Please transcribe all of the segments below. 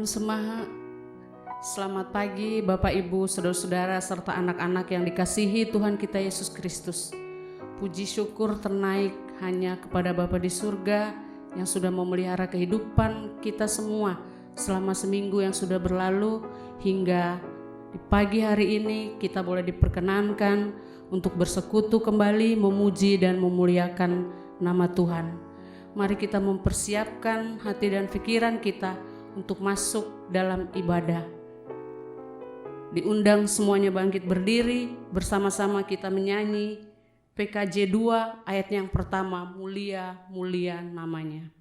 Semaha. Selamat pagi Bapak Ibu, saudara-saudara serta anak-anak yang dikasihi Tuhan kita Yesus Kristus. Puji syukur ternaik hanya kepada Bapa di surga yang sudah memelihara kehidupan kita semua selama seminggu yang sudah berlalu, hingga di pagi hari ini kita boleh diperkenankan untuk bersekutu kembali, memuji dan memuliakan nama Tuhan. Mari kita mempersiapkan hati dan pikiran kita untuk masuk dalam ibadah. Diundang semuanya bangkit berdiri, bersama-sama kita menyanyi PKJ 2 ayat yang pertama, mulia, mulia namanya.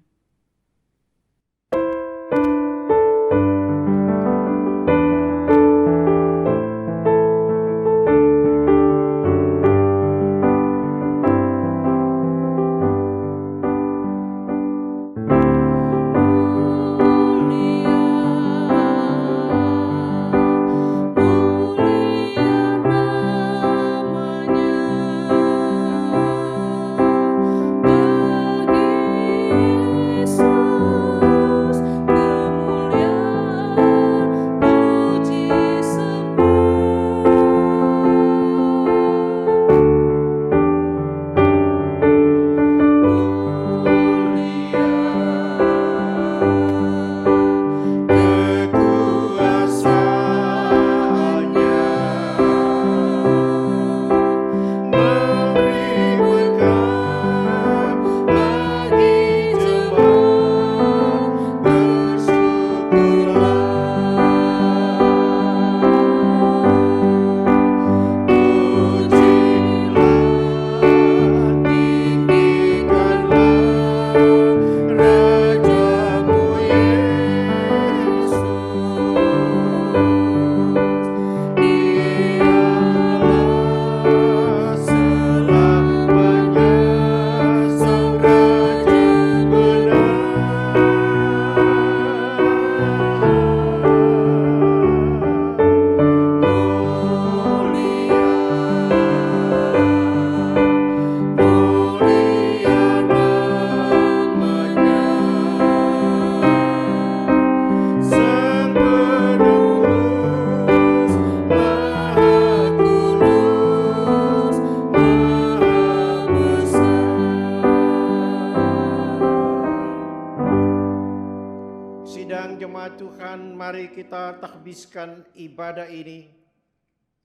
Kita takbiskan ibadah ini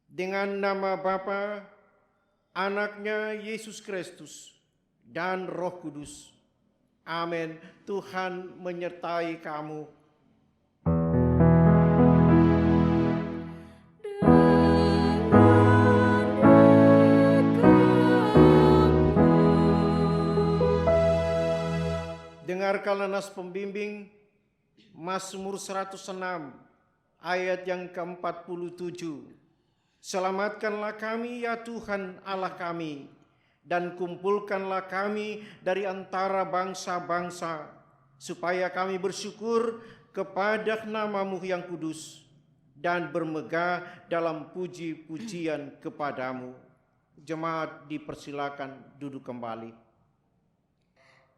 dengan nama Bapa, Anaknya Yesus Kristus, dan Roh Kudus. Amin. Tuhan menyertai kamu. Dengarkanlah nas pembimbing Mazmur 106 ayat yang ke-47. Selamatkanlah kami ya Tuhan Allah kami, dan kumpulkanlah kami dari antara bangsa-bangsa, supaya kami bersyukur kepada nama-Mu yang kudus, dan bermegah dalam puji-pujian kepadamu. Jemaat dipersilakan duduk kembali.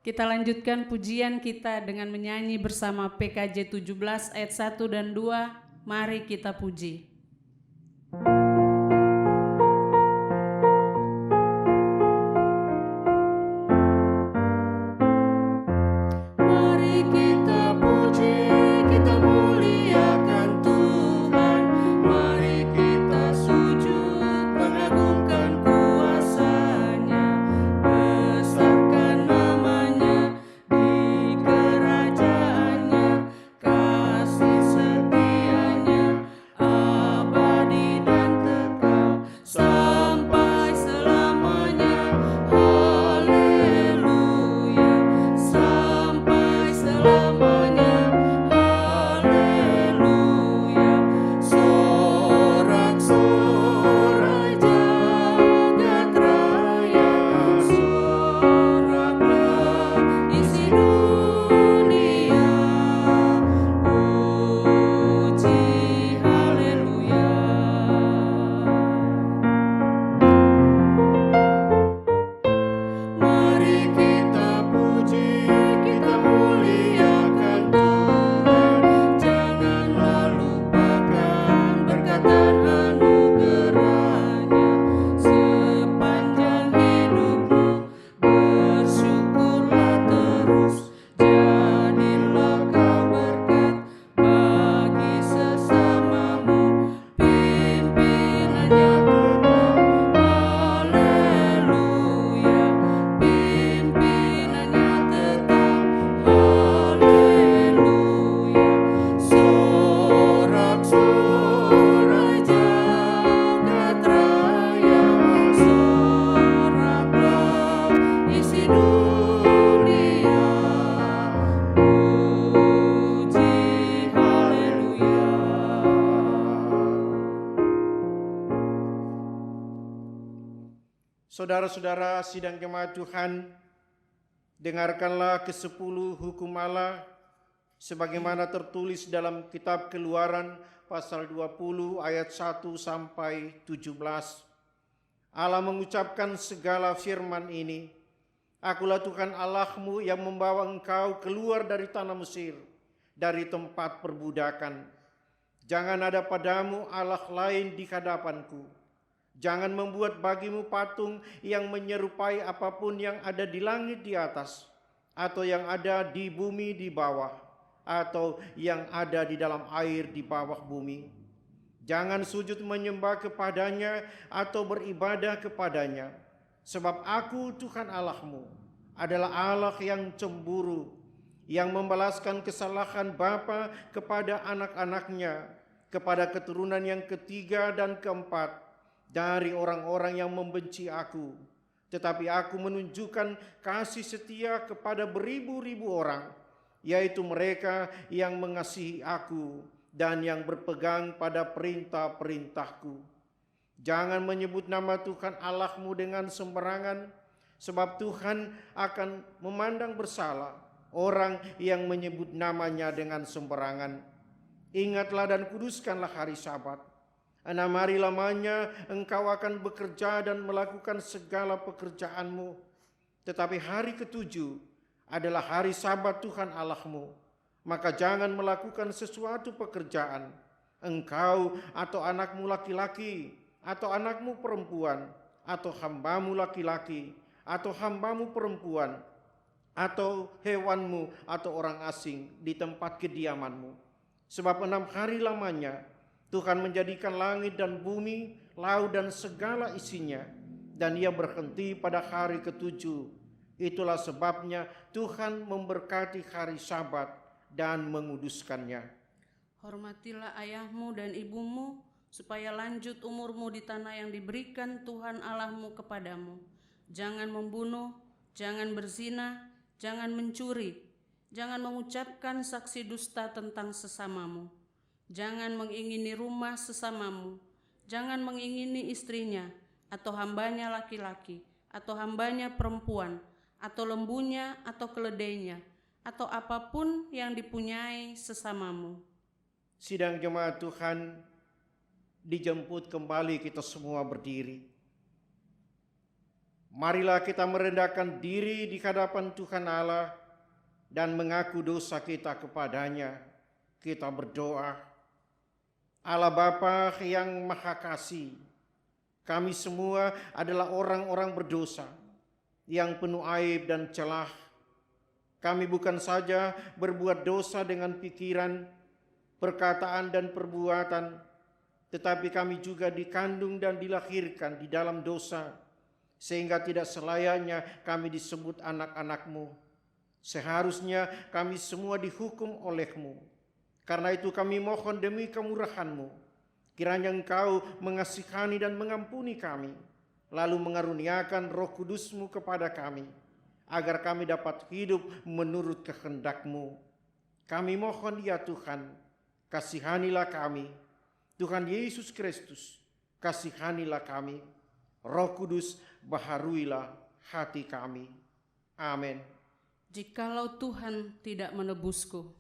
Kita lanjutkan pujian kita dengan menyanyi bersama PKJ 17 ayat 1 dan 2. Mari kita puji. Kasih setianya Saudara-saudara sidang jemaat Tuhan, dengarkanlah ke-10 hukum Allah sebagaimana tertulis dalam kitab Keluaran pasal 20 ayat 1 sampai 17. Allah mengucapkan segala firman ini, Akulah Tuhan Allahmu yang membawa engkau keluar dari tanah Mesir, dari tempat perbudakan. Jangan ada padamu Allah lain di hadapanku. Jangan membuat bagimu patung yang menyerupai apapun yang ada di langit di atas, atau yang ada di bumi di bawah, atau yang ada di dalam air di bawah bumi. Jangan sujud menyembah kepadanya atau beribadah kepadanya, sebab Aku Tuhan Allahmu adalah Allah yang cemburu, yang membalaskan kesalahan bapa kepada anak-anaknya, kepada keturunan yang ketiga dan keempat dari orang-orang yang membenci Aku. Tetapi Aku menunjukkan kasih setia kepada beribu-ribu orang, yaitu mereka yang mengasihi Aku dan yang berpegang pada perintah-perintahku. Jangan menyebut nama Tuhan Allahmu dengan sembarangan, sebab Tuhan akan memandang bersalah orang yang menyebut namanya dengan sembarangan. Ingatlah dan kuduskanlah hari Sabat. 6 hari lamanya engkau akan bekerja dan melakukan segala pekerjaanmu. Tetapi hari ke-7 adalah hari Sabat Tuhan Allahmu. Maka jangan melakukan sesuatu pekerjaan, engkau atau anakmu laki-laki, atau anakmu perempuan, atau hambamu laki-laki, atau hambamu perempuan, atau hewanmu, atau orang asing di tempat kediamanmu. Sebab 6 hari lamanya Tuhan menjadikan langit dan bumi, laut dan segala isinya, dan Ia berhenti pada hari ke-7. Itulah sebabnya Tuhan memberkati hari Sabat dan menguduskannya. Hormatilah ayahmu dan ibumu, supaya lanjut umurmu di tanah yang diberikan Tuhan Allahmu kepadamu. Jangan membunuh, jangan berzina, jangan mencuri, jangan mengucapkan saksi dusta tentang sesamamu, jangan mengingini rumah sesamamu, jangan mengingini istrinya, atau hambanya laki-laki, atau hambanya perempuan, atau lembunya, atau keledainya, atau apapun yang dipunyai sesamamu. Sidang jemaat Tuhan, dijemput kembali kita semua berdiri. Marilah kita merendahkan diri di hadapan Tuhan Allah dan mengaku dosa kita kepadanya. Kita berdoa. Allah Bapa yang Maha Kasih, kami semua adalah orang-orang berdosa yang penuh aib dan celah. Kami bukan saja berbuat dosa dengan pikiran, perkataan, dan perbuatan, tetapi kami juga dikandung dan dilahirkan di dalam dosa, sehingga tidak selayaknya kami disebut anak-anak-Mu. Seharusnya kami semua dihukum oleh-Mu. Karena itu kami mohon demi kemurahan-Mu, kiranya Engkau mengasihani dan mengampuni kami, lalu mengaruniakan Roh Kudus-Mu kepada kami, agar kami dapat hidup menurut kehendak-Mu. Kami mohon ya Tuhan, kasihanilah kami. Tuhan Yesus Kristus, kasihanilah kami. Roh Kudus, baharuilah hati kami. Amin. Jikalau Tuhan tidak menebusku,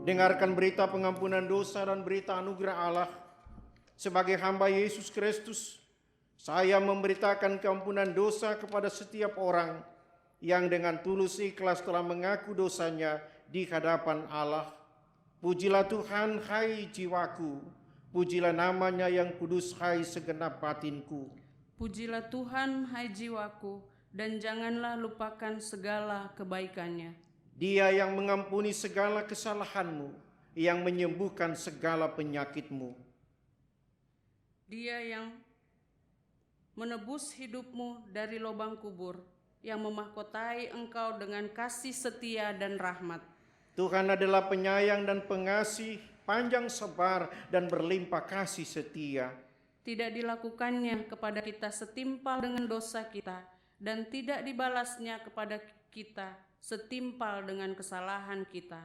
Dengarkan berita pengampunan dosa dan berita anugerah Allah. Sebagai hamba Yesus Kristus, Saya memberitakan keampunan dosa kepada setiap orang yang dengan tulus ikhlas telah mengaku dosanya di hadapan Allah. Pujilah Tuhan, hai jiwaku. Pujilah namanya yang kudus, hai segenap batinku. Pujilah Tuhan, hai jiwaku, dan janganlah lupakan segala kebaikannya. Dia yang mengampuni segala kesalahanmu, yang menyembuhkan segala penyakitmu. Dia yang menebus hidupmu dari lubang kubur, yang memahkotai engkau dengan kasih setia dan rahmat. Tuhan adalah penyayang dan pengasih, panjang sabar dan berlimpah kasih setia. Tidak dilakukannya kepada kita setimpal dengan dosa kita, dan tidak dibalasnya kepada kita setimpal dengan kesalahan kita.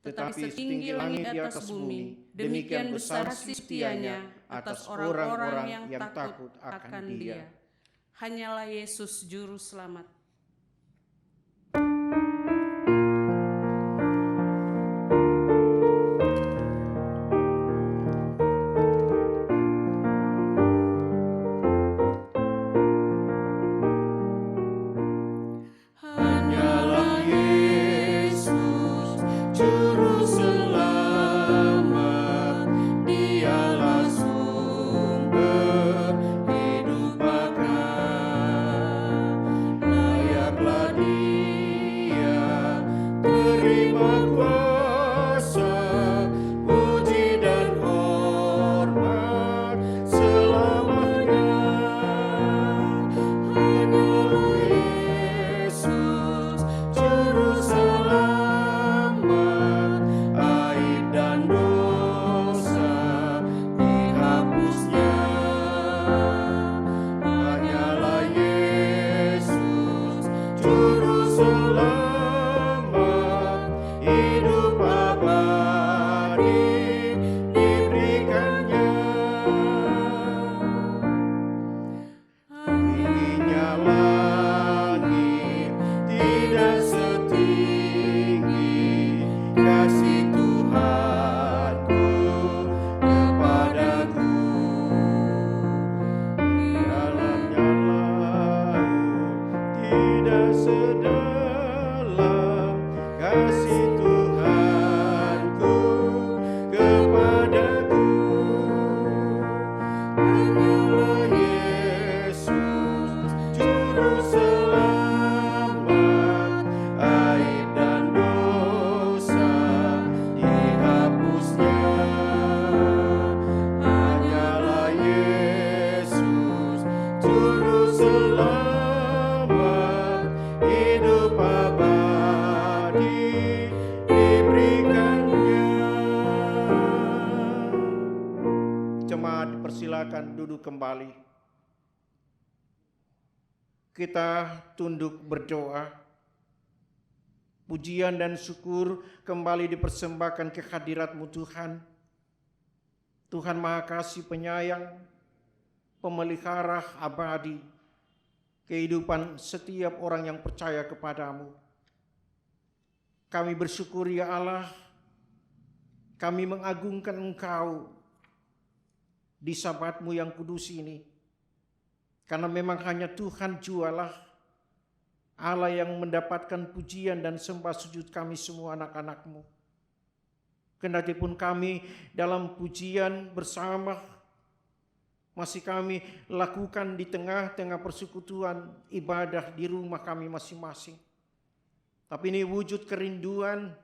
Tetapi setinggi langit di atas bumi, demikian besar kasih setianya atas orang-orang yang takut akan Dia. Hanyalah Yesus Juru Selamat. Dipersilakan duduk kembali. Kita tunduk berdoa. Pujian dan syukur kembali dipersembahkan ke hadirat-Mu Tuhan. Tuhan Maha Kasih Penyayang, pemelihara abadi kehidupan setiap orang yang percaya kepadamu. Kami bersyukur ya Allah, kami mengagungkan Engkau di Sabat-Mu yang kudus ini. Karena memang hanya Tuhan jualah Allah yang mendapatkan pujian dan sembah sujud kami semua anak-anak-Mu. Kendatipun kami dalam pujian bersama masih kami lakukan di tengah-tengah persekutuan ibadah di rumah kami masing-masing. Tapi ini wujud kerinduan,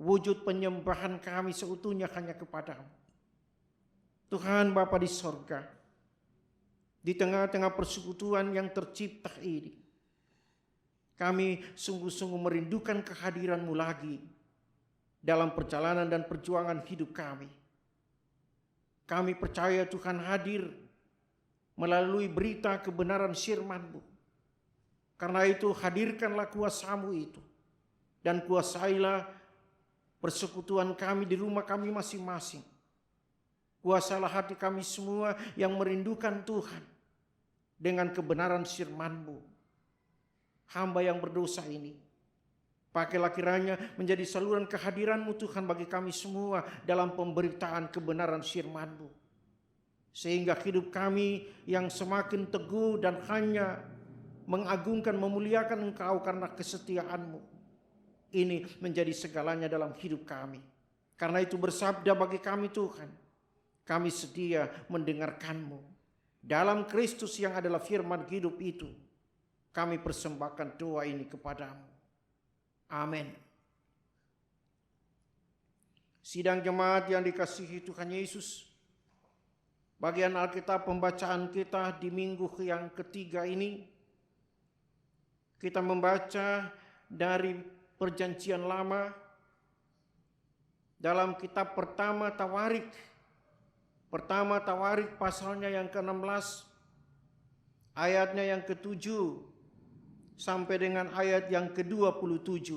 wujud penyembahan kami seutuhnya hanya kepadamu. Tuhan Bapa di sorga, di tengah-tengah persekutuan yang tercipta ini, kami sungguh-sungguh merindukan kehadiran-Mu lagi dalam perjalanan dan perjuangan hidup kami. Kami percaya Tuhan hadir melalui berita kebenaran firman-Mu. Karena itu hadirkanlah kuasa-Mu itu, dan kuasailah persekutuan kami di rumah kami masing-masing. Kuasalah hati kami semua yang merindukan Tuhan dengan kebenaran firman-Mu. Hamba yang berdosa ini, pakailah kiranya menjadi saluran kehadiran-Mu Tuhan bagi kami semua dalam pemberitaan kebenaran firman-Mu. sehingga hidup kami yang semakin teguh dan hanya mengagungkan, memuliakan Engkau karena kesetiaan-Mu. Ini menjadi segalanya dalam hidup kami. Karena itu bersabda bagi kami Tuhan, kami sedia mendengarkan-Mu. Dalam Kristus yang adalah firman hidup itu, kami persembahkan doa ini kepadamu. Amin. Sidang jemaat yang dikasihi Tuhan Yesus, bagian Alkitab pembacaan kita di minggu yang ketiga ini, kita membaca dari Perjanjian Lama dalam kitab pertama Tawarik. Pertama Tawarik pasalnya yang ke-16, ayatnya yang ke-7 sampai dengan ayat yang ke-27.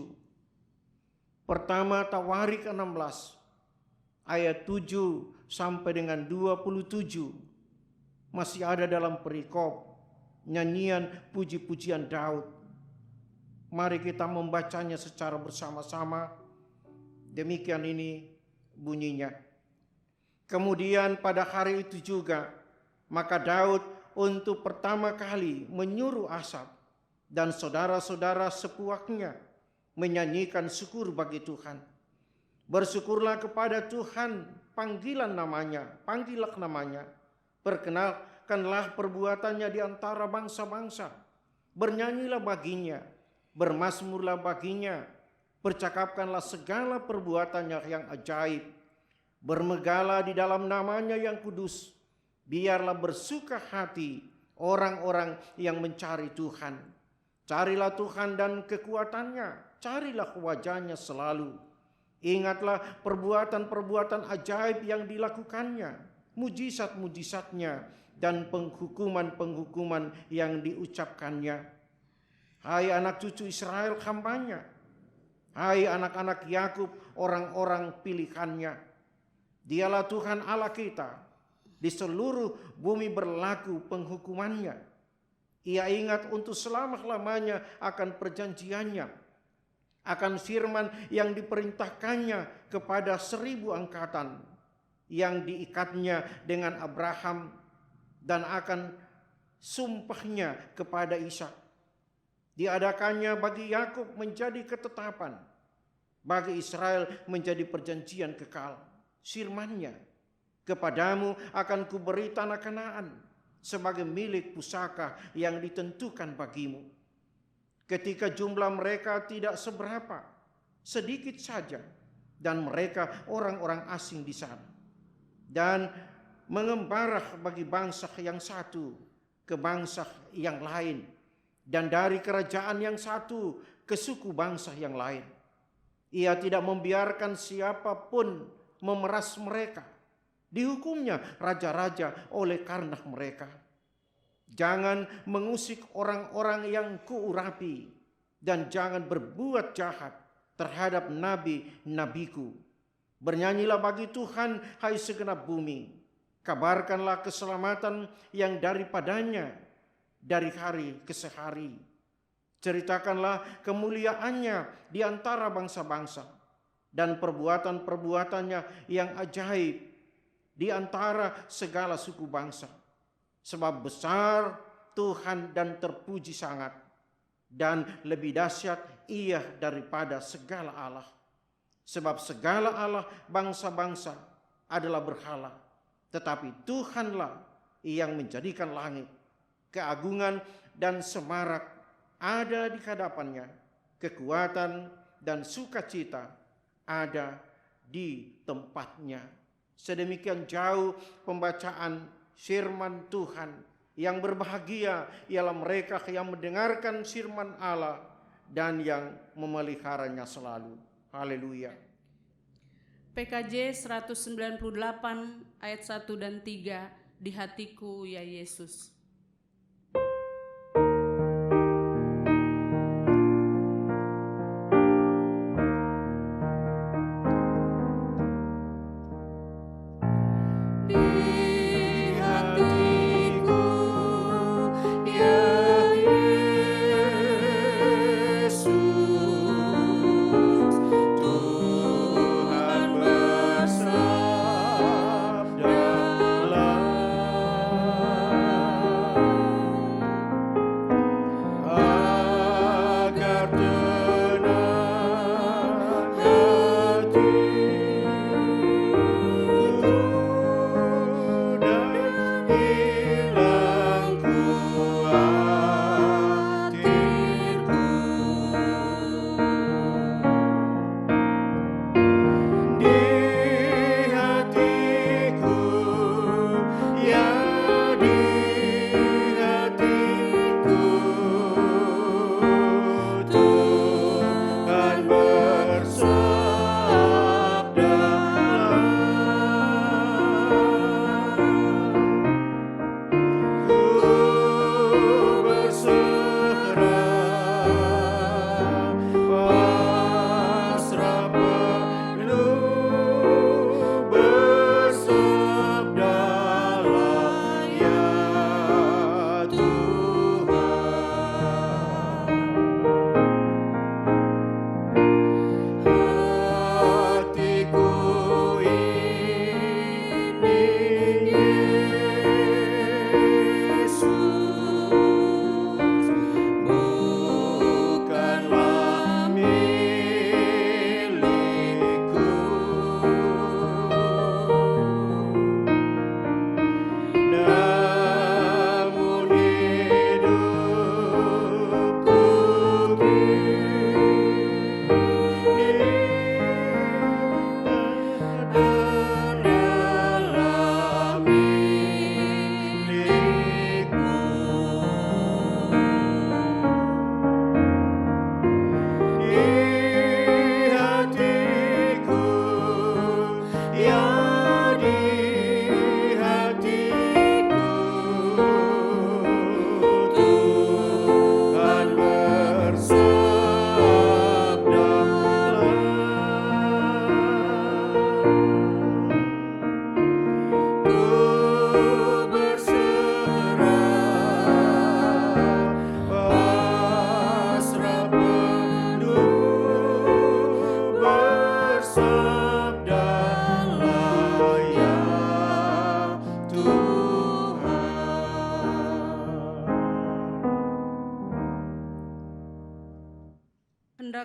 Pertama Tawarik 16, ayat 7 sampai dengan 27 masih ada dalam perikop nyanyian puji-pujian Daud. Mari kita membacanya secara bersama-sama. Demikian ini bunyinya. Kemudian pada hari itu juga, maka Daud untuk pertama kali menyuruh Asaf dan saudara-saudara sepuaknya menyanyikan syukur bagi Tuhan. Bersyukurlah kepada Tuhan, panggilah namanya, perkenalkanlah perbuatannya di antara bangsa-bangsa, bernyanyilah baginya, bermazmurlah baginya, percakapkanlah segala perbuatannya yang ajaib, bermegalah di dalam namanya yang kudus, biarlah bersuka hati orang-orang yang mencari Tuhan. Carilah Tuhan dan kekuatannya, carilah wajahnya selalu. Ingatlah perbuatan-perbuatan ajaib yang dilakukannya, mujizat-mujizatnya, dan penghukuman-penghukuman yang diucapkannya. Hai anak cucu Israel hambanya, hai anak-anak Yakub orang-orang pilihannya. Dialah Tuhan Allah kita, di seluruh bumi berlaku penghukumannya. Ia ingat untuk selama-lamanya akan perjanjiannya, akan firman yang diperintahkannya kepada 1000 angkatan, yang diikatnya dengan Abraham, dan akan sumpahnya kepada Ishak. Diadakannya bagi Yakub menjadi ketetapan, bagi Israel menjadi perjanjian kekal. Firman-Nya, kepadamu akan kuberi tanah Kanaan sebagai milik pusaka yang ditentukan bagimu. Ketika jumlah mereka tidak seberapa, sedikit saja, dan mereka orang-orang asing di sana, dan mengembara bagi bangsa yang satu ke bangsa yang lain, dan dari kerajaan yang satu ke suku bangsa yang lain. Ia tidak membiarkan siapapun memeras mereka. Dihukumnya raja-raja oleh karena mereka. Jangan mengusik orang-orang yang kuurapi, dan jangan berbuat jahat terhadap nabi-nabiku. Bernyanyilah bagi Tuhan, hai segenap bumi. Kabarkanlah keselamatan yang daripadanya dari hari ke hari. Ceritakanlah kemuliaannya di antara bangsa-bangsa, dan perbuatan-perbuatannya yang ajaib di antara segala suku bangsa. Sebab besar Tuhan dan terpuji sangat, dan lebih dahsyat Ia daripada segala Allah. Sebab segala Allah bangsa-bangsa adalah berhala, tetapi Tuhanlah yang menjadikan langit. Keagungan dan semarak ada di hadapannya, kekuatan dan sukacita ada di tempatnya. Sedemikian jauh pembacaan firman Tuhan. Yang berbahagia ialah mereka yang mendengarkan firman Allah dan yang memeliharanya selalu. Haleluya. PKJ 198 ayat 1 dan 3, di hatiku ya Yesus.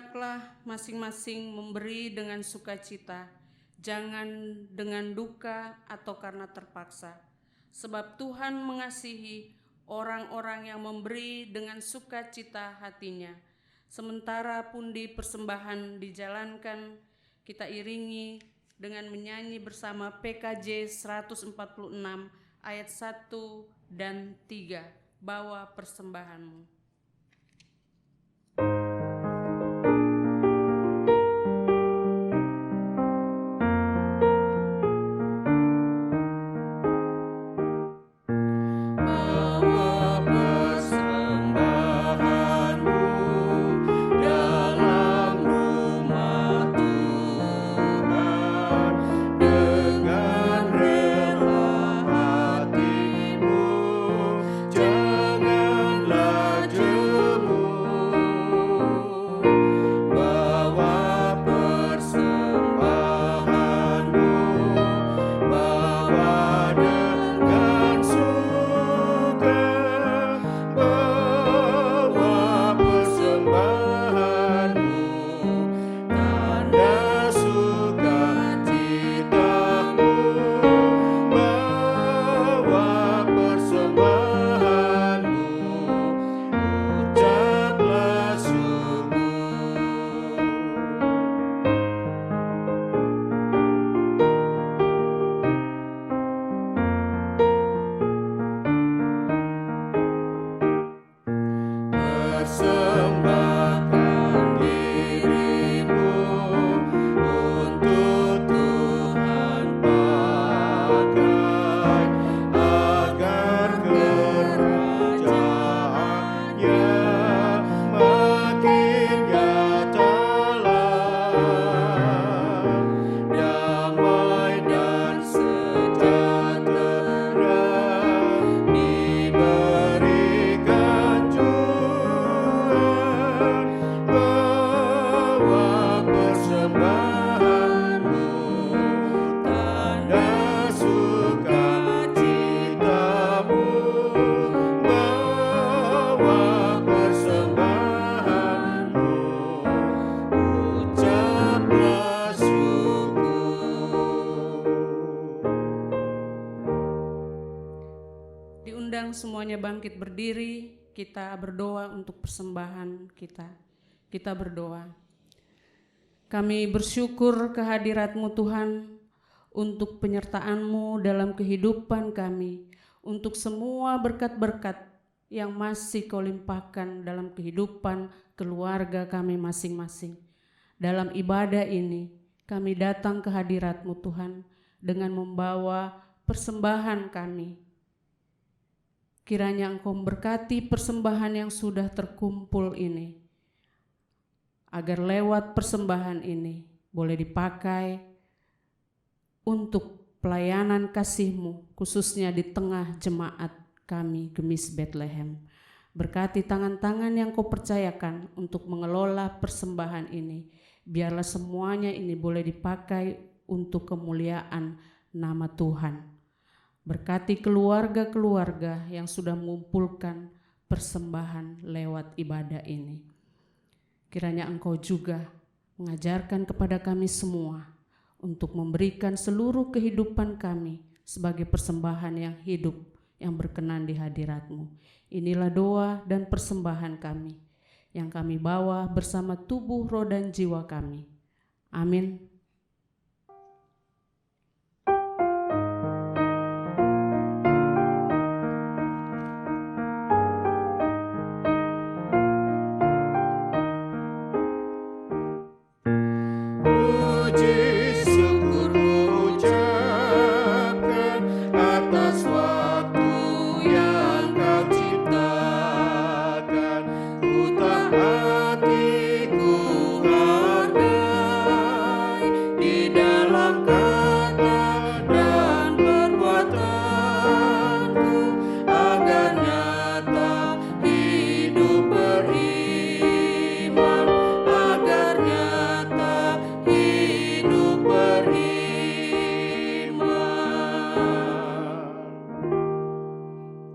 hendaklah masing-masing memberi dengan sukacita, jangan dengan duka atau karena terpaksa. Sebab Tuhan mengasihi orang-orang yang memberi dengan sukacita hatinya. Sementara pundi persembahan dijalankan, kita iringi dengan menyanyi bersama PKJ 146 ayat 1 dan 3. Bawa persembahanmu. Semuanya bangkit berdiri, kita berdoa untuk persembahan kita. Kita berdoa. Kami bersyukur kehadirat-Mu Tuhan, untuk penyertaan-Mu dalam kehidupan kami, untuk semua berkat-berkat yang masih Kau limpahkan dalam kehidupan keluarga kami masing-masing. Dalam ibadah ini, kami datang ke hadirat-Mu Tuhan dengan membawa persembahan kami. Kiranya Engkau memberkati persembahan yang sudah terkumpul ini, agar lewat persembahan ini boleh dipakai untuk pelayanan kasih-Mu, khususnya di tengah jemaat kami Gemis Bethlehem. Berkati tangan-tangan yang Kau percayakan untuk mengelola persembahan ini, biarlah semuanya ini boleh dipakai untuk kemuliaan nama Tuhan. Berkati keluarga-keluarga yang sudah mengumpulkan persembahan lewat ibadah ini. Kiranya Engkau juga mengajarkan kepada kami semua untuk memberikan seluruh kehidupan kami sebagai persembahan yang hidup, yang berkenan di hadirat-Mu. Inilah doa dan persembahan kami yang kami bawa bersama tubuh, roh, dan jiwa kami. Amin.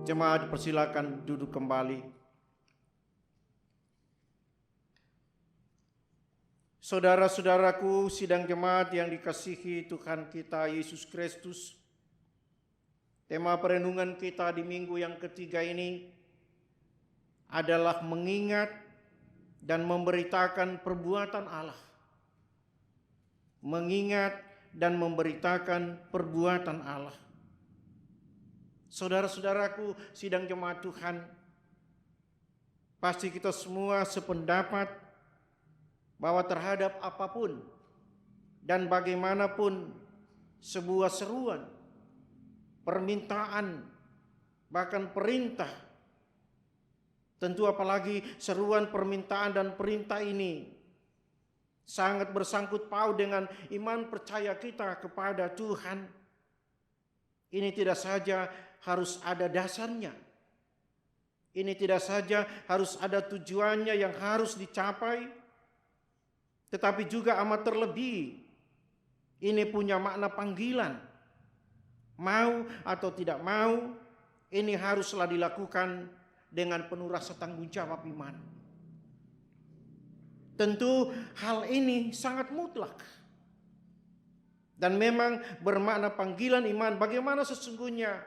Jemaat dipersilakan duduk kembali. Saudara-saudaraku sidang jemaat yang dikasihi Tuhan kita Yesus Kristus, tema perenungan kita di minggu yang ketiga ini adalah mengingat dan memberitakan perbuatan Allah. Mengingat dan memberitakan perbuatan Allah. Saudara-saudaraku sidang jemaat Tuhan, pasti kita semua sependapat bahwa terhadap apapun dan bagaimanapun sebuah seruan, permintaan, bahkan perintah, tentu apalagi seruan, permintaan, dan perintah ini sangat bersangkut paut dengan iman percaya kita kepada Tuhan. Ini tidak saja harus ada dasarnya, ini tidak saja harus ada tujuannya yang harus dicapai, tetapi juga amat terlebih ini punya makna panggilan. Mau atau tidak mau, ini haruslah dilakukan dengan penuh rasa tanggung jawab iman. Tentu hal ini sangat mutlak dan memang bermakna panggilan iman. Bagaimana sesungguhnya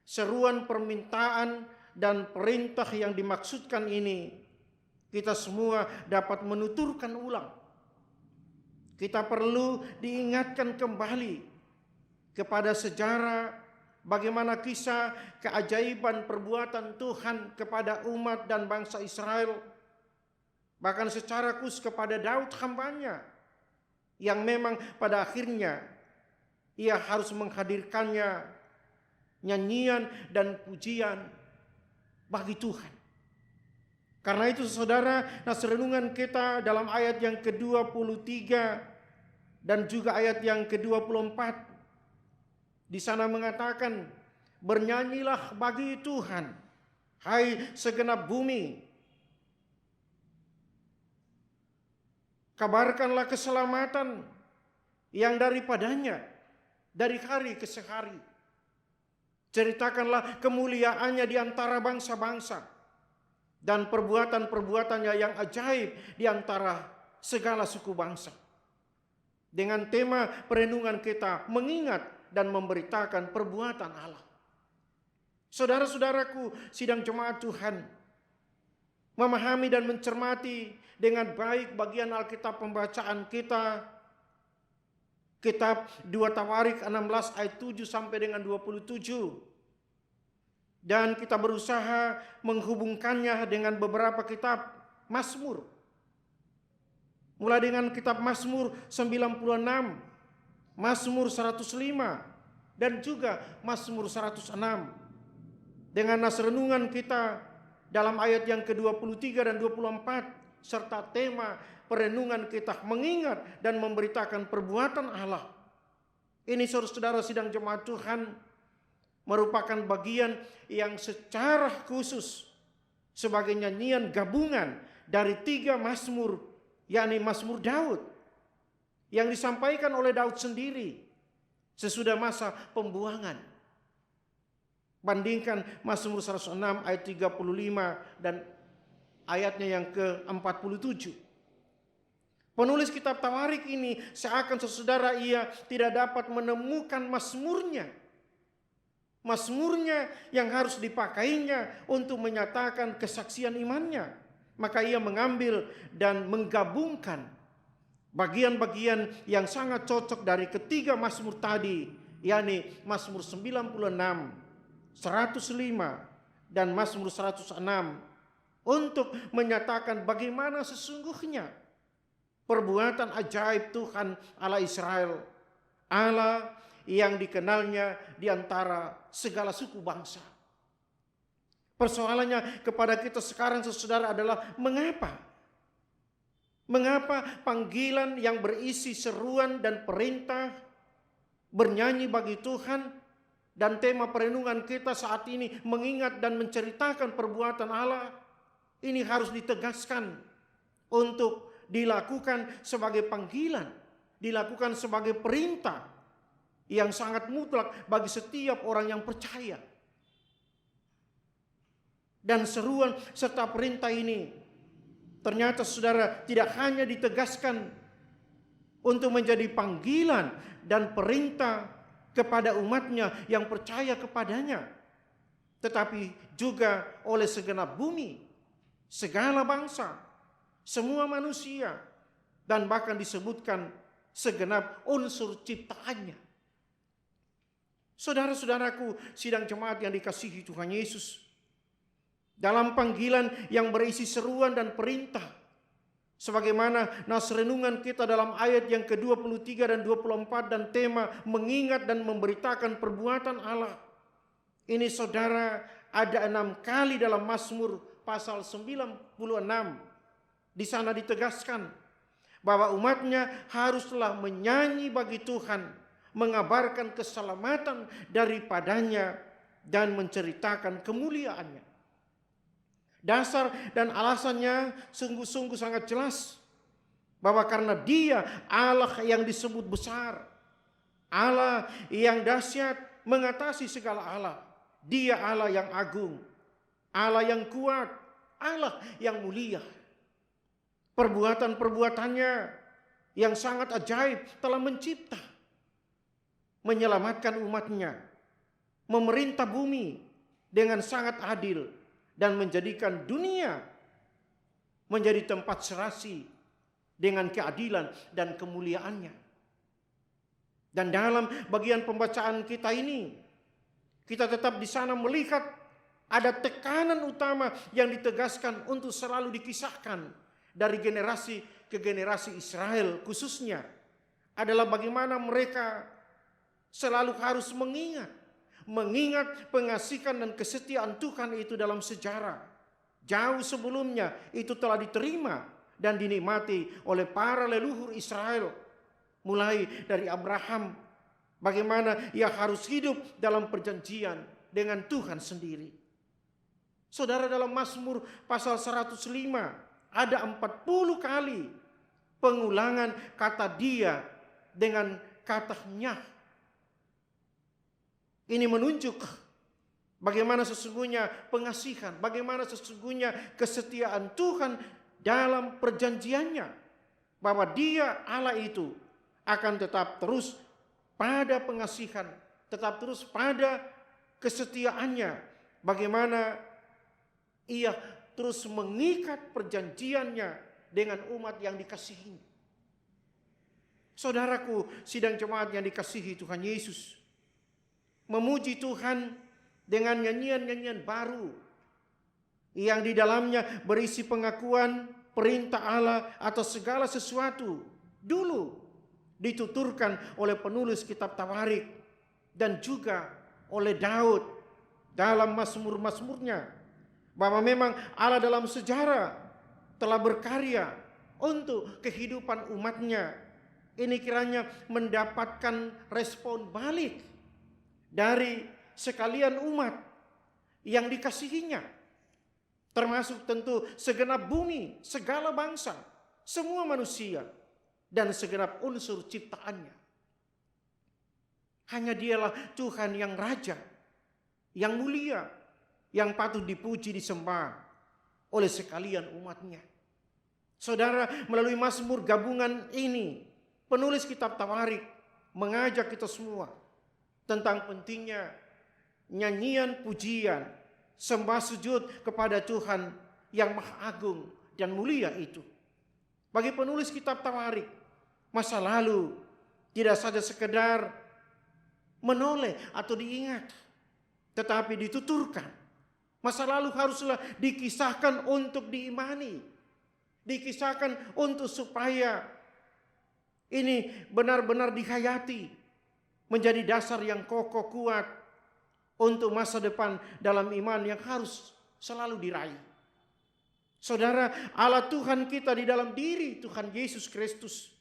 seruan, permintaan, dan perintah yang dimaksudkan ini kita semua dapat menuturkan ulang. Kita perlu diingatkan kembali kepada sejarah bagaimana kisah keajaiban perbuatan Tuhan kepada umat dan bangsa Israel. Bahkan secara khusus kepada Daud hambanya, yang memang pada akhirnya ia harus menghadirkannya nyanyian dan pujian bagi Tuhan. Karena itu saudara, renungan kita dalam ayat yang ke-23 dan juga ayat yang ke-24 di sana mengatakan, bernyanyilah bagi Tuhan, hai segenap bumi. Kabarkanlah keselamatan yang daripadanya dari hari ke hari. Ceritakanlah kemuliaannya di antara bangsa-bangsa dan perbuatan-perbuatannya yang ajaib di antara segala suku bangsa. Dengan tema perenungan kita mengingat dan memberitakan perbuatan Allah. Saudara-saudaraku sidang jemaat Tuhan, memahami dan mencermati dengan baik bagian Alkitab pembacaan kita, kitab 2 Tawarik 16 ayat 7 sampai dengan 27. Dan kita berusaha menghubungkannya dengan beberapa kitab Mazmur. Mulai dengan kitab Mazmur 96, Mazmur 105, dan juga Mazmur 106. Dengan nas renungan kita dalam ayat yang ke-23 dan 24, serta tema perenungan kita mengingat dan memberitakan perbuatan Allah. Ini saudara-saudara sidang jemaat Tuhan merupakan bagian yang secara khusus sebagai nyanyian gabungan dari 3 Mazmur, yakni Mazmur Daud, yang disampaikan oleh Daud sendiri sesudah masa pembuangan. Bandingkan Mazmur 106 ayat 35 dan ayatnya yang ke-47. Penulis kitab Tawarik ini seakan saudara ia tidak dapat menemukan mazmurnya. Mazmurnya yang harus dipakainya untuk menyatakan kesaksian imannya. Maka ia mengambil dan menggabungkan bagian-bagian yang sangat cocok dari ketiga mazmur tadi, yakni Mazmur 96, 105, dan Mazmur 106, untuk menyatakan bagaimana sesungguhnya perbuatan ajaib Tuhan Allah Israel, Allah yang dikenalnya di antara segala suku bangsa. Persoalannya kepada kita sekarang saudara adalah mengapa? Mengapa panggilan yang berisi seruan dan perintah bernyanyi bagi Tuhan dan tema perenungan kita saat ini mengingat dan menceritakan perbuatan Allah ini harus ditegaskan untuk dilakukan sebagai panggilan, dilakukan sebagai perintah yang sangat mutlak bagi setiap orang yang percaya. Dan seruan serta perintah ini ternyata saudara tidak hanya ditegaskan untuk menjadi panggilan dan perintah kepada umatnya yang percaya kepadanya, tetapi juga oleh segenap bumi, segala bangsa, semua manusia, dan bahkan disebutkan segenap unsur ciptaannya. Saudara-saudaraku, sidang jemaat yang dikasihi Tuhan Yesus, dalam panggilan yang berisi seruan dan perintah, sebagaimana nas renungan kita dalam ayat yang ke-23 dan 24 dan tema mengingat dan memberitakan perbuatan Allah. Ini saudara, ada 6 kali dalam Mazmur pasal 96. Di sana ditegaskan bahwa umatnya haruslah menyanyi bagi Tuhan, mengabarkan keselamatan daripadanya dan menceritakan kemuliaannya. Dasar dan alasannya sungguh-sungguh sangat jelas, bahwa karena Dia Allah yang disebut besar, Allah yang dahsyat mengatasi segala Allah. Dia Allah yang agung, Allah yang kuat, Allah yang mulia. Perbuatan-perbuatannya yang sangat ajaib telah mencipta, menyelamatkan umatnya, memerintah bumi dengan sangat adil, dan menjadikan dunia menjadi tempat serasi dengan keadilan dan kemuliaannya. Dan dalam bagian pembacaan kita ini, kita tetap di sana melihat ada tekanan utama yang ditegaskan untuk selalu dikisahkan dari generasi ke generasi Israel khususnya, adalah bagaimana mereka selalu harus mengingat pengasihan dan kesetiaan Tuhan itu dalam sejarah. Jauh sebelumnya itu telah diterima dan dinikmati oleh para leluhur Israel. Mulai dari Abraham, bagaimana ia harus hidup dalam perjanjian dengan Tuhan sendiri. Saudara, dalam Mazmur pasal 105 ada 40 kali pengulangan kata Dia dengan kata Nya. Ini menunjuk bagaimana sesungguhnya pengasihan, bagaimana sesungguhnya kesetiaan Tuhan dalam perjanjiannya. Bahwa Dia Allah itu akan tetap terus pada pengasihan, tetap terus pada kesetiaannya. Bagaimana Ia terus mengikat perjanjiannya dengan umat yang dikasihi. Saudaraku, sidang jemaat yang dikasihi Tuhan Yesus, memuji Tuhan dengan nyanyian-nyanyian baru yang di dalamnya berisi pengakuan perintah Allah atas segala sesuatu dulu dituturkan oleh penulis kitab Tawarik dan juga oleh Daud dalam mazmur-mazmurnya, bahwa memang Allah dalam sejarah telah berkarya untuk kehidupan umatnya. Ini kiranya mendapatkan respon balik dari sekalian umat yang dikasihinya, termasuk tentu segenap bumi, segala bangsa, semua manusia, dan segenap unsur ciptaannya. Hanya Dialah Tuhan yang raja, yang mulia, yang patut dipuji, disembah oleh sekalian umatnya. Saudara, melalui Mazmur gabungan ini, penulis kitab Tawarik mengajak kita semua tentang pentingnya nyanyian pujian, sembah sujud kepada Tuhan yang maha agung dan mulia itu. Bagi penulis kitab Tawarik, masa lalu tidak saja sekedar menoleh atau diingat, tetapi dituturkan. Masa lalu haruslah dikisahkan untuk diimani, dikisahkan untuk supaya ini benar-benar dihayati, menjadi dasar yang kokoh kuat untuk masa depan dalam iman yang harus selalu diraih. Saudara, Allah Tuhan kita di dalam diri Tuhan Yesus Kristus,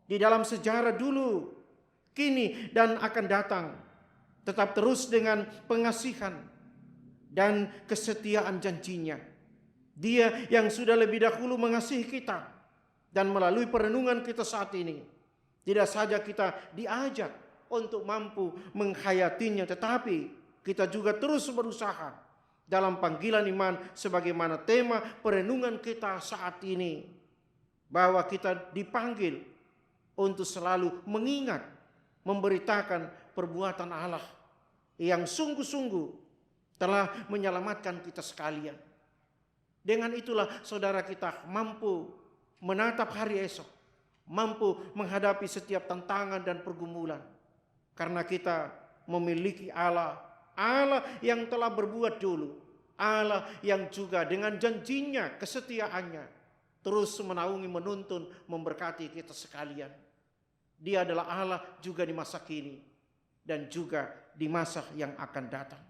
di dalam sejarah dulu, kini dan akan datang, tetap terus dengan pengasihan dan kesetiaan janjinya. Dia yang sudah lebih dahulu mengasihi kita, dan melalui perenungan kita saat ini, tidak saja kita diajak untuk mampu menghayatinya, tetapi kita juga terus berusaha dalam panggilan iman sebagaimana tema perenungan kita saat ini, bahwa kita dipanggil untuk selalu mengingat, memberitakan perbuatan Allah yang sungguh-sungguh telah menyelamatkan kita sekalian. Dengan itulah saudara kita mampu menatap hari esok, mampu menghadapi setiap tantangan dan pergumulan. Karena kita memiliki Allah yang telah berbuat dulu, Allah yang juga dengan janjinya, kesetiaannya, terus menaungi, menuntun, memberkati kita sekalian. Dia adalah Allah juga di masa kini dan juga di masa yang akan datang.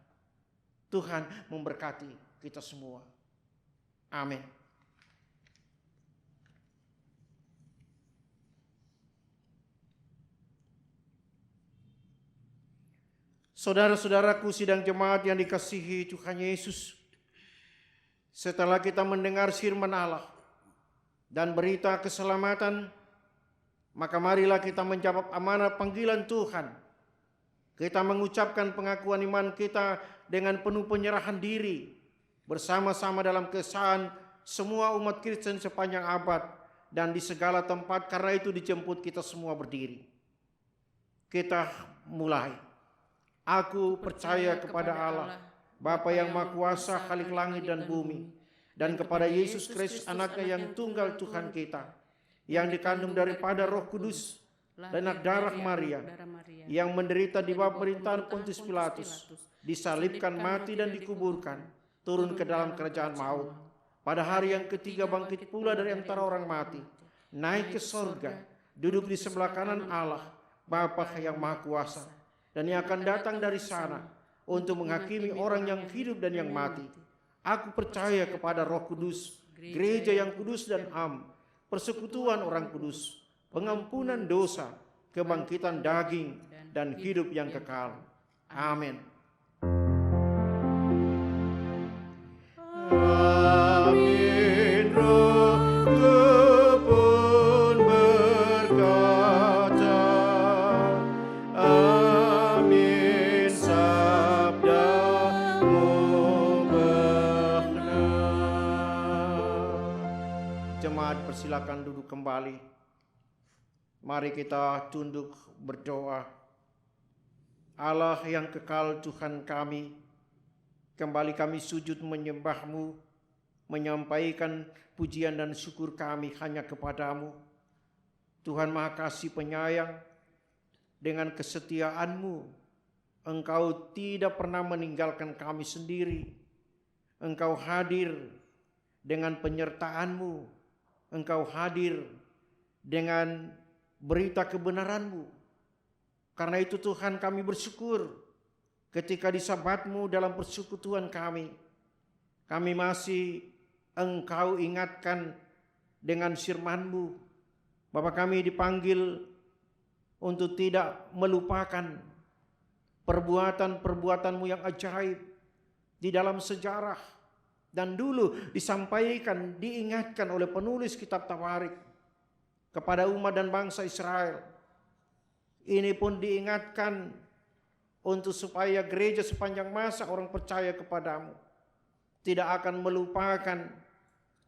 Tuhan memberkati kita semua. Amin. Saudara-saudaraku sidang jemaat yang dikasihi Tuhan Yesus, setelah kita mendengar firman Allah dan berita keselamatan, maka marilah kita menjawab amanah panggilan Tuhan. Kita mengucapkan pengakuan iman kita dengan penuh penyerahan diri, bersama-sama dalam kesaksian semua umat Kristen sepanjang abad dan di segala tempat. Karena itu dijemput kita semua berdiri. Kita mulai. Aku percaya kepada Allah, Bapa yang Maha Kuasa, Khalik langit dan bumi, dan kepada Yesus Kristus anaknya yang tunggal Tuhan kita, yang dikandung daripada Roh Kudus dan darah Maria, yang menderita di bawah pemerintahan Pontius Pilatus, disalibkan, mati dan dikuburkan, turun ke dalam kerajaan maut. Pada hari yang ketiga bangkit pula dari antara orang mati, naik ke sorga, duduk di sebelah kanan Allah, Bapa yang Maha Kuasa, dan yang akan datang dari sana untuk menghakimi orang yang hidup dan yang mati. Aku percaya kepada Roh Kudus, gereja yang kudus dan am, persekutuan orang kudus, pengampunan dosa, kebangkitan daging, dan hidup yang kekal. Amin. Amin. Rohku pun berkata, amin. Sabdamu benar. Jemaat persilakan duduk kembali. Mari kita tunduk berdoa. Allah yang kekal Tuhan kami, kembali kami sujud menyembah-Mu, menyampaikan pujian dan syukur kami hanya kepada-Mu. Tuhan Maha Kasih Penyayang, dengan kesetiaan-Mu, Engkau tidak pernah meninggalkan kami sendiri. Engkau hadir dengan penyertaan-Mu. Engkau hadir dengan berita kebenaran-Mu. Karena itu Tuhan kami bersyukur ketika di Sabat-Mu dalam persekutuan kami masih Engkau ingatkan dengan firman-Mu bahwa kami dipanggil untuk tidak melupakan perbuatan-perbuatan-Mu yang ajaib di dalam sejarah. Dan dulu disampaikan, diingatkan oleh penulis kitab Tawarik kepada umat dan bangsa Israel. Ini pun diingatkan untuk supaya gereja sepanjang masa orang percaya kepadamu tidak akan melupakan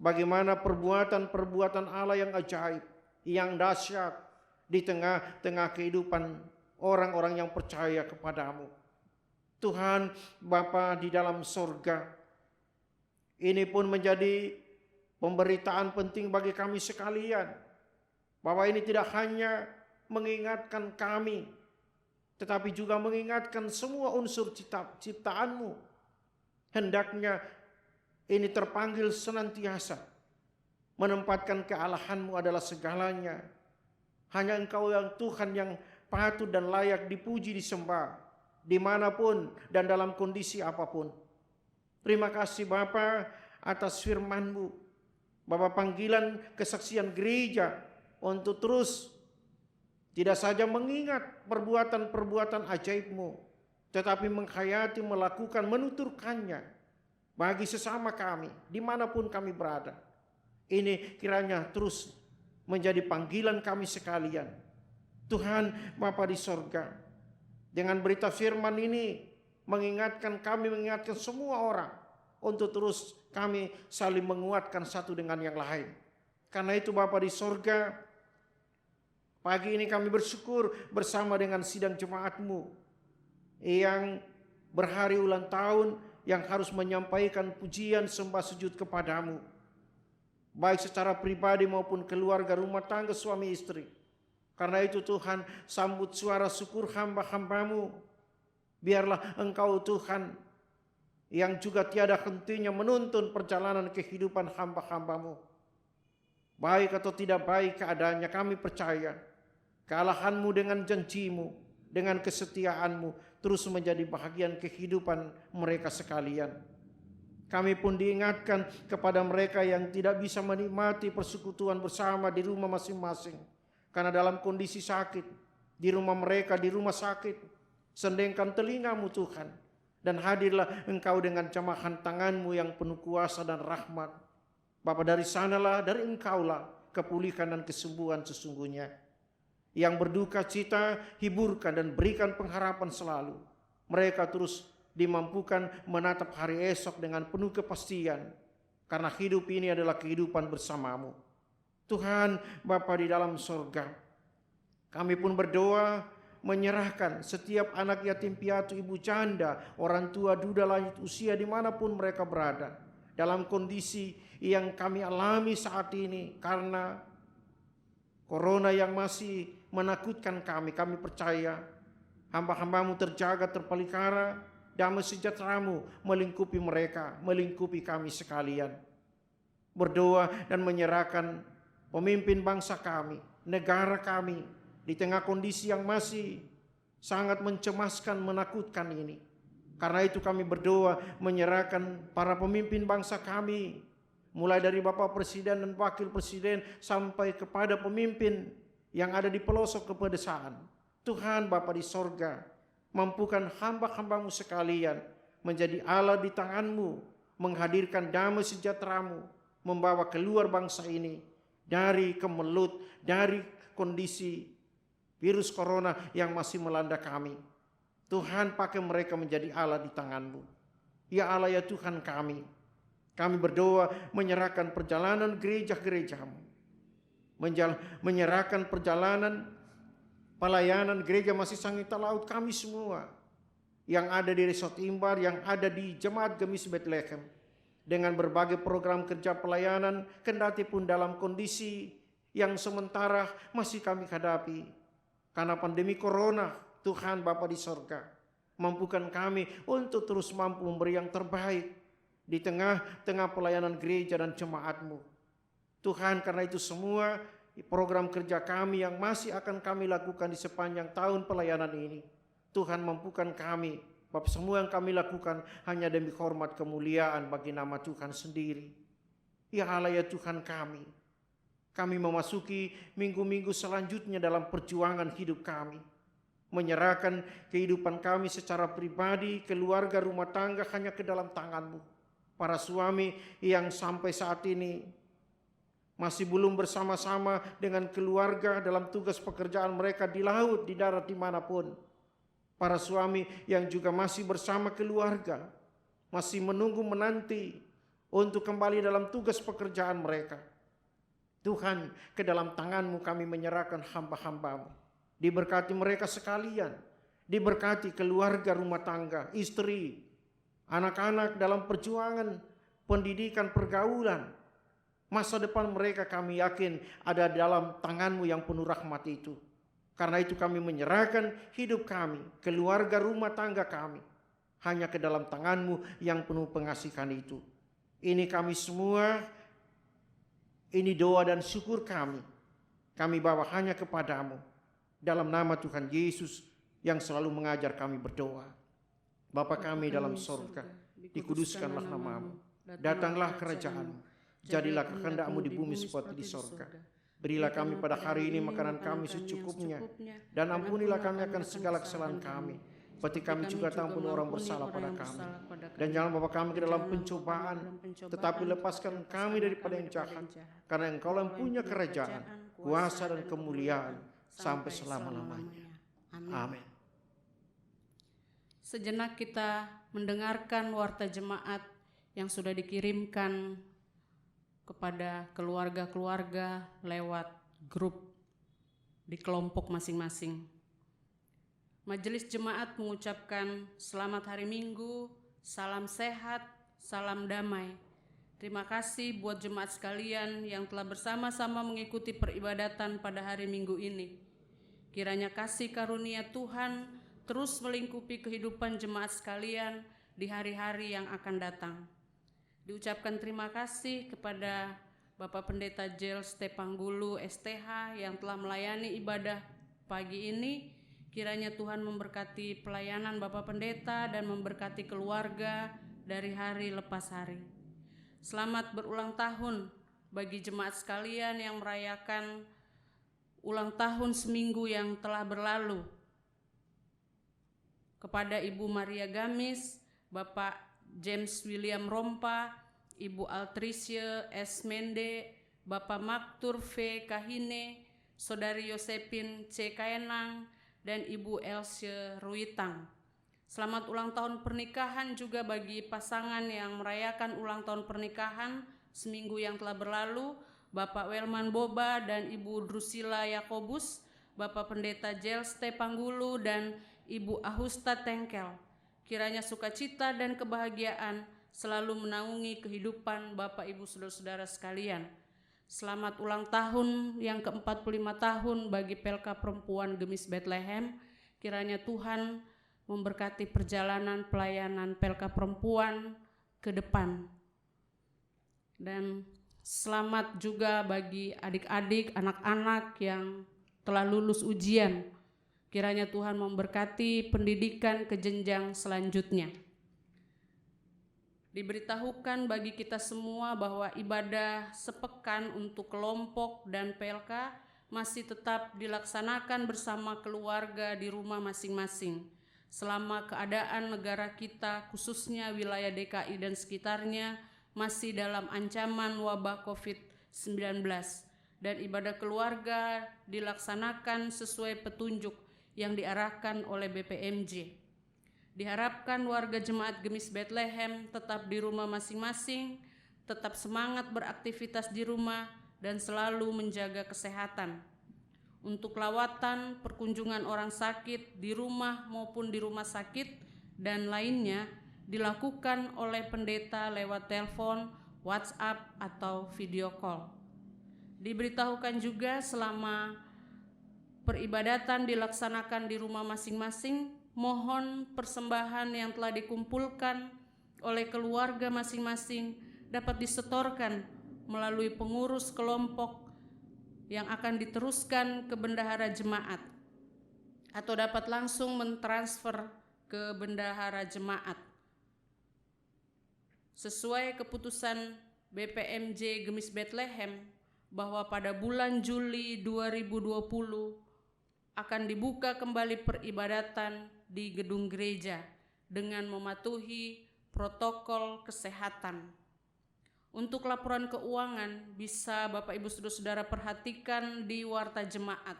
bagaimana perbuatan-perbuatan Allah yang ajaib, yang dahsyat di tengah-tengah kehidupan orang-orang yang percaya kepadamu. Tuhan Bapa di dalam sorga, ini pun menjadi pemberitaan penting bagi kami sekalian, bahwa ini tidak hanya mengingatkan kami, tetapi juga mengingatkan semua unsur ciptaan-Mu. Hendaknya ini terpanggil senantiasa menempatkan kealahan-Mu adalah segalanya. Hanya Engkau yang Tuhan yang patut dan layak dipuji, disembah, dimanapun dan dalam kondisi apapun. Terima kasih Bapa atas firman-Mu, Bapa, panggilan kesaksian gereja untuk terus tidak saja mengingat perbuatan-perbuatan ajaib-Mu, tetapi menghayati, melakukan, menuturkannya bagi sesama kami, dimanapun kami berada. Ini kiranya terus menjadi panggilan kami sekalian. Tuhan Bapa di sorga, dengan berita firman ini mengingatkan kami, mengingatkan semua orang untuk terus kami saling menguatkan satu dengan yang lain. Karena itu Bapa di sorga, Pagi ini kami bersyukur bersama dengan sidang jemaat-Mu yang berhari ulang tahun, yang harus menyampaikan pujian sembah sujud kepadamu, baik secara pribadi maupun keluarga, rumah tangga, suami istri. Karena itu Tuhan, sambut suara syukur hamba-hamba-Mu. Biarlah Engkau Tuhan yang juga tiada hentinya menuntun perjalanan kehidupan hamba-hamba-Mu. Baik atau tidak baik keadaannya, kami percaya kealahan-Mu dengan janji-Mu, dengan kesetiaan-Mu terus menjadi bahagian kehidupan mereka sekalian. Kami pun diingatkan kepada mereka yang tidak bisa menikmati persekutuan bersama di rumah masing-masing karena dalam kondisi sakit, di rumah mereka, di rumah sakit. Sendengkan telinga-Mu Tuhan, dan hadirlah Engkau dengan jamahan tangan-Mu yang penuh kuasa dan rahmat. Bapa, dari sanalah, dari Engkaulah kepulihan dan kesembuhan sesungguhnya. Yang berduka cita, hiburkan dan berikan pengharapan selalu. Mereka terus dimampukan menatap hari esok dengan penuh kepastian, karena hidup ini adalah kehidupan bersama-Mu. Tuhan Bapa di dalam sorga, kami pun berdoa menyerahkan setiap anak yatim piatu, ibu janda, orang tua, duda lanjut usia dimanapun mereka berada, dalam kondisi yang kami alami saat ini karena corona yang masih menakutkan kami. Kami percaya hamba-hamba-Mu terjaga, terpelihara, damai sejahtera-Mu melingkupi mereka, melingkupi kami sekalian. Berdoa dan menyerahkan pemimpin bangsa kami, negara kami, di tengah kondisi yang masih sangat mencemaskan, menakutkan ini. Karena itu kami berdoa menyerahkan para pemimpin bangsa kami, mulai dari Bapak Presiden dan Wakil Presiden sampai kepada pemimpin yang ada di pelosok kepedesaan. Tuhan Bapa di sorga, mampukan hamba-hamba-Mu sekalian menjadi Allah di tangan-Mu, menghadirkan damai sejahtera-Mu, membawa keluar bangsa ini dari kemelut, dari kondisi virus corona yang masih melanda kami. Tuhan, pakai mereka menjadi Allah di tangan-Mu. Ya Allah, ya Tuhan kami. Kami berdoa menyerahkan perjalanan gereja-gereja-Mu, menyerahkan perjalanan pelayanan gereja Masih Sangita Laut kami semua, yang ada di Resort Imbar, yang ada di Jemaat Gemis Bethlehem, dengan berbagai program kerja pelayanan, kendati pun dalam kondisi yang sementara masih kami hadapi karena pandemi corona. Tuhan Bapa di sorga, mampukan kami untuk terus mampu memberi yang terbaik di tengah-tengah pelayanan gereja dan jemaat-Mu. Tuhan, karena itu semua program kerja kami yang masih akan kami lakukan di sepanjang tahun pelayanan ini, Tuhan mampukan kami, Bapak, semua yang kami lakukan hanya demi hormat kemuliaan bagi nama Tuhan sendiri. Ya Allah, ya Tuhan kami memasuki minggu-minggu selanjutnya dalam perjuangan hidup kami, menyerahkan kehidupan kami secara pribadi, keluarga, rumah tangga hanya ke dalam tangan-Mu. Para suami yang sampai saat ini masih belum bersama-sama dengan keluarga dalam tugas pekerjaan mereka di laut, di darat, dimanapun. Para suami yang juga masih bersama keluarga, masih menunggu menanti untuk kembali dalam tugas pekerjaan mereka. Tuhan, ke dalam tangan-Mu kami menyerahkan hamba-hamba-Mu. Diberkati mereka sekalian, diberkati keluarga, rumah tangga, istri, anak-anak dalam perjuangan, pendidikan, pergaulan. Masa depan mereka kami yakin ada dalam tangan-Mu yang penuh rahmat itu. Karena itu kami menyerahkan hidup kami, keluarga, rumah tangga kami, hanya ke dalam tangan-Mu yang penuh pengasihan itu. Ini kami semua, ini doa dan syukur kami bawa hanya kepadamu. Dalam nama Tuhan Yesus yang selalu mengajar kami berdoa. Bapa kami dalam sorga, dikuduskanlah nama-Mu, datanglah kerajaan-Mu, jadilah kehendak-Mu di bumi seperti di sorga. Berilah kami pada hari ini makanan kami secukupnya, dan ampunilah kami akan segala kesalahan kami, seperti kami juga ampun orang bersalah pada kami. Dan jangan bawa kami ke dalam pencobaan, tetapi lepaskan kami daripada yang jahat, karena Engkau yang punya kerajaan, kuasa dan kemuliaan sampai selama-lamanya. Amin. Sejenak kita mendengarkan warta jemaat yang sudah dikirimkan kepada keluarga-keluarga lewat grup di kelompok masing-masing. Majelis jemaat mengucapkan selamat hari Minggu, salam sehat, salam damai. Terima kasih buat jemaat sekalian yang telah bersama-sama mengikuti peribadatan pada hari Minggu ini. Kiranya kasih karunia Tuhan terus melingkupi kehidupan jemaat sekalian di hari-hari yang akan datang. Diucapkan terima kasih kepada Bapak Pendeta Jel Stepanggulu STH yang telah melayani ibadah pagi ini. Kiranya Tuhan memberkati pelayanan Bapak Pendeta dan memberkati keluarga dari hari lepas hari. Selamat berulang tahun bagi jemaat sekalian yang merayakan ulang tahun seminggu yang telah berlalu. Kepada Ibu Maria Gamis, Bapak James William Rompa, Ibu Altricia S. Mende, Bapak Maktur V. Kahine, Saudari Yosepin C. Kaenang, dan Ibu Elsie Ruitang. Selamat ulang tahun pernikahan juga bagi pasangan yang merayakan ulang tahun pernikahan seminggu yang telah berlalu, Bapak Welman Boba dan Ibu Drusilla Yakobus, Bapak Pendeta Jel Stepanggulu dan Ibu Ahusta Tengkel. Kiranya sukacita dan kebahagiaan selalu menaungi kehidupan Bapak Ibu Saudara-saudara sekalian. Selamat ulang tahun yang ke-45 tahun bagi PLK Perempuan Gemis Bethlehem. Kiranya Tuhan memberkati perjalanan pelayanan PLK Perempuan ke depan. Dan selamat juga bagi adik-adik, anak-anak yang telah lulus ujian. Kiranya Tuhan memberkati pendidikan ke jenjang selanjutnya. Diberitahukan bagi kita semua bahwa ibadah sepekan untuk kelompok dan PLK masih tetap dilaksanakan bersama keluarga di rumah masing-masing. Selama keadaan negara kita, khususnya wilayah DKI dan sekitarnya, masih dalam ancaman wabah COVID-19, dan ibadah keluarga dilaksanakan sesuai petunjuk yang diarahkan oleh BPMJ. Diharapkan warga jemaat Gemis Bethlehem tetap di rumah masing-masing, tetap semangat beraktivitas di rumah, dan selalu menjaga kesehatan. Untuk lawatan, perkunjungan orang sakit di rumah maupun di rumah sakit dan lainnya dilakukan oleh pendeta lewat telepon, WhatsApp, atau video call. Diberitahukan juga selama peribadatan dilaksanakan di rumah masing-masing, mohon persembahan yang telah dikumpulkan oleh keluarga masing-masing dapat disetorkan melalui pengurus kelompok yang akan diteruskan ke bendahara jemaat, atau dapat langsung mentransfer ke bendahara jemaat. Sesuai keputusan BPMJ Gemis Bethlehem bahwa pada bulan Juli 2020 akan dibuka kembali peribadatan di gedung gereja dengan mematuhi protokol kesehatan. Untuk laporan keuangan bisa Bapak Ibu Saudara-saudara perhatikan di warta jemaat.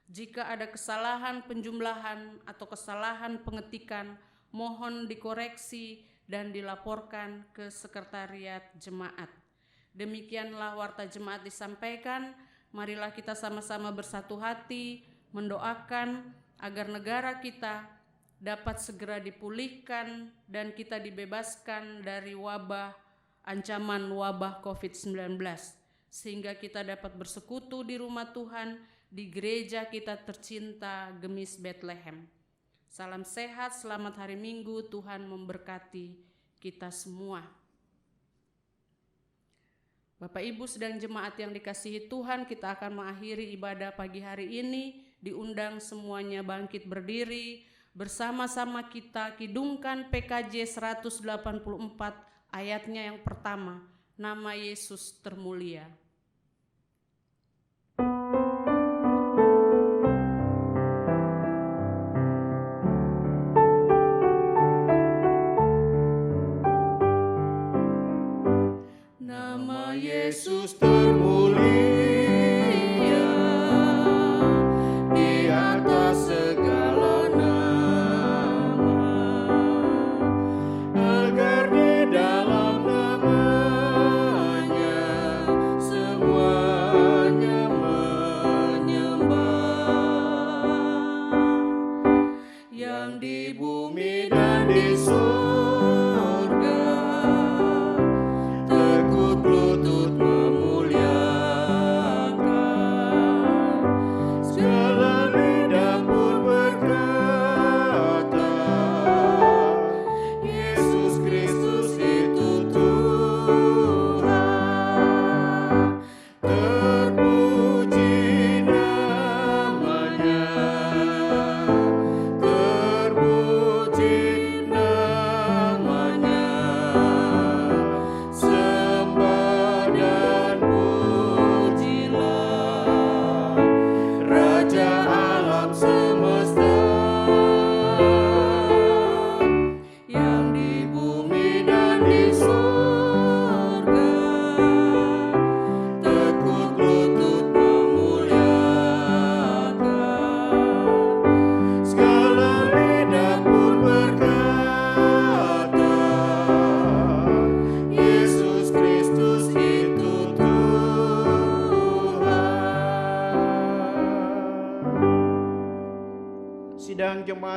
Jika ada kesalahan penjumlahan atau kesalahan pengetikan, mohon dikoreksi dan dilaporkan ke sekretariat jemaat. Demikianlah warta jemaat disampaikan. Marilah kita sama-sama bersatu hati mendoakan agar negara kita dapat segera dipulihkan dan kita dibebaskan dari ancaman wabah COVID-19, sehingga kita dapat bersekutu di rumah Tuhan di gereja kita tercinta Gemis Bethlehem. Salam sehat, selamat hari Minggu, Tuhan memberkati kita semua. Bapak Ibu sedang jemaat yang dikasihi Tuhan, kita akan mengakhiri ibadah pagi hari ini. Diundang semuanya bangkit berdiri, bersama-sama kita kidungkan PKJ 184 ayatnya yang pertama, nama Yesus termulia. Nama Yesus termulia di atas segala nama, agar di dalam namanya semuanya menyembah.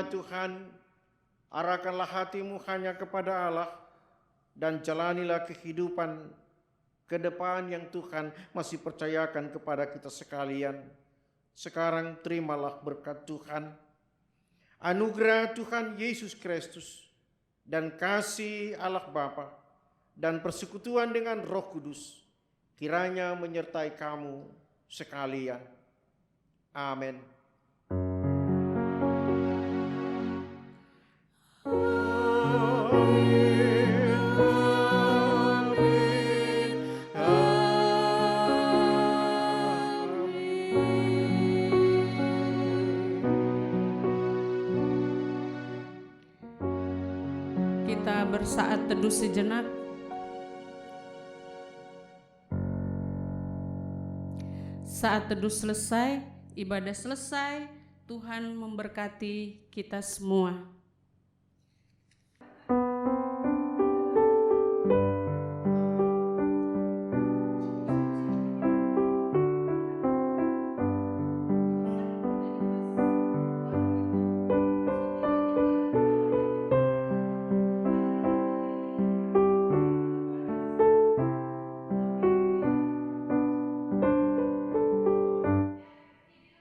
Tuhan, arahkanlah hatimu hanya kepada Allah, dan jalanilah kehidupan ke depan yang Tuhan masih percayakan kepada kita sekalian. Sekarang terimalah berkat Tuhan, anugerah Tuhan Yesus Kristus, dan kasih Allah Bapa, dan persekutuan dengan Roh Kudus, kiranya menyertai kamu sekalian. Amin. Kita bersaat teduh sejenak. Saat teduh selesai, ibadah selesai, Tuhan memberkati kita semua.